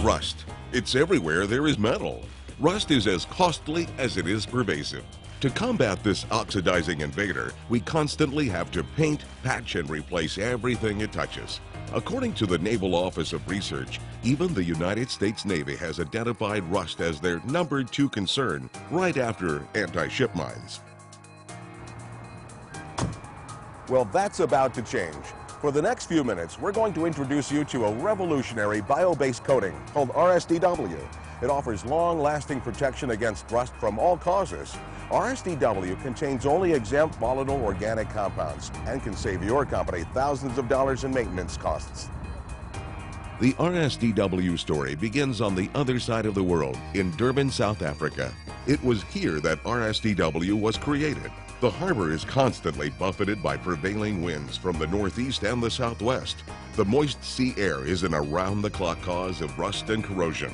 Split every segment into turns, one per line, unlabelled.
Rust. It's everywhere there is metal. Rust is as costly as it is pervasive. To combat this oxidizing invader, we constantly have to paint, patch, and replace everything it touches. According to the Naval Office of Research, even the United States Navy has identified rust as their #2 concern, right after anti-ship mines.
Well, that's about to change. For the next few minutes, we're going to introduce you to a revolutionary bio-based coating called RSDW. It offers long-lasting protection against rust from all causes. RSDW contains only exempt volatile organic compounds and can save your company thousands of dollars in maintenance costs.
The RSDW story begins on the other side of the world, in Durban, South Africa. It was here that RSDW was created. The harbor is constantly buffeted by prevailing winds from the northeast and the southwest. The moist sea air is an around-the-clock cause of rust and corrosion.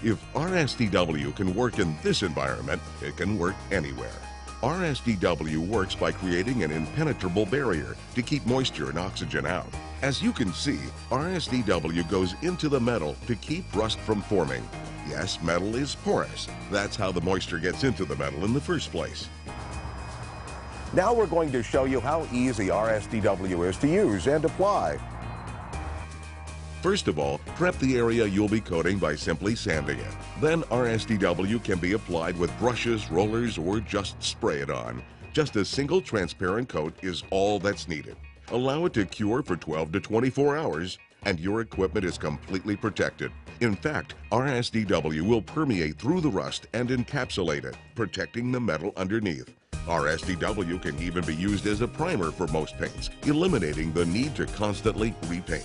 If RSDW can work in this environment, it can work anywhere. RSDW works by creating an impenetrable barrier to keep moisture and oxygen out. As you can see, RSDW goes into the metal to keep rust from forming. Yes, metal is porous. That's how the moisture gets into the metal in the first place.
Now we're going to show you how easy RSDW is to use and apply.
First of all, prep the area you'll be coating by simply sanding it. Then RSDW can be applied with brushes, rollers, or just spray it on. Just a single transparent coat is all that's needed. Allow it to cure for 12 to 24 hours, and your equipment is completely protected. In fact, RSDW will permeate through the rust and encapsulate it, protecting the metal underneath. RSDW can even be used as a primer for most paints, eliminating the need to constantly repaint.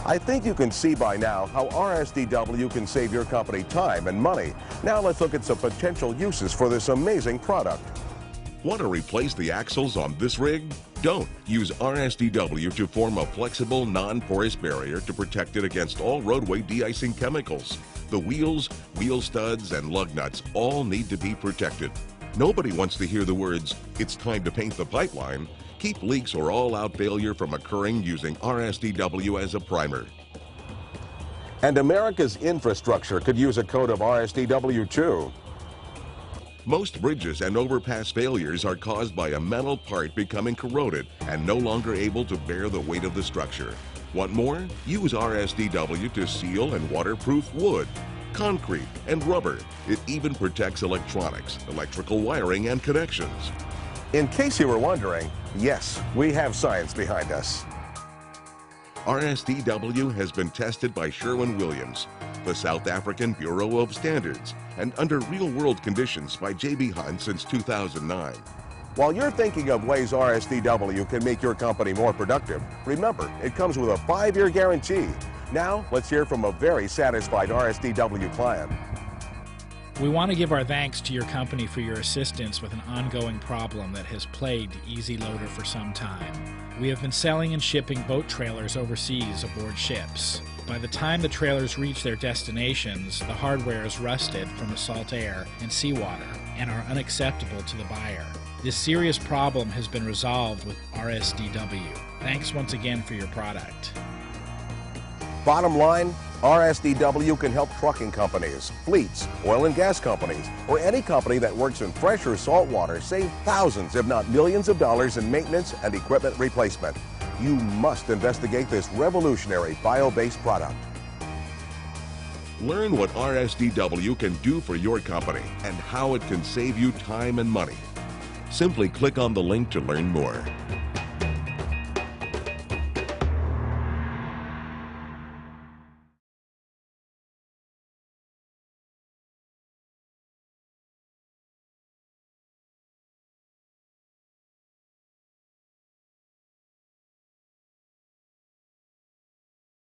I think you can see by now how RSDW can save your company time and money. Now let's look at some potential uses for this amazing product.
Want to replace the axles on this rig? Don't. Use RSDW to form a flexible, non-porous barrier to protect it against all roadway de-icing chemicals. The wheels, wheel studs, and lug nuts all need to be protected. Nobody wants to hear the words, "It's time to paint the pipeline." Keep leaks or all-out failure from occurring using RSDW as a primer.
And America's infrastructure could use a coat of RSDW too.
Most bridges and overpass failures are caused by a metal part becoming corroded and no longer able to bear the weight of the structure. Want more? Use RSDW to seal and waterproof wood, concrete, and rubber. It even protects electronics, electrical wiring, and connections.
In case you were wondering, yes, we have science behind us.
RSDW has been tested by Sherwin-Williams, the South African Bureau of Standards, and under real-world conditions by J.B. Hunt since 2009.
While you're thinking of ways RSDW can make your company more productive, remember, it comes with a 5-year guarantee. Now, let's hear from a very satisfied RSDW client.
We want to give our thanks to your company for your assistance with an ongoing problem that has plagued Easy Loader for some time. We have been selling and shipping boat trailers overseas aboard ships. By the time the trailers reach their destinations, the hardware is rusted from the salt air and seawater and are unacceptable to the buyer. This serious problem has been resolved with RSDW. Thanks once again for your product.
Bottom line, RSDW can help trucking companies, fleets, oil and gas companies, or any company that works in fresh or salt water save thousands, if not millions of dollars in maintenance and equipment replacement. You must investigate this revolutionary bio-based product.
Learn what RSDW can do for your company and how it can save you time and money. Simply click on the link to learn more.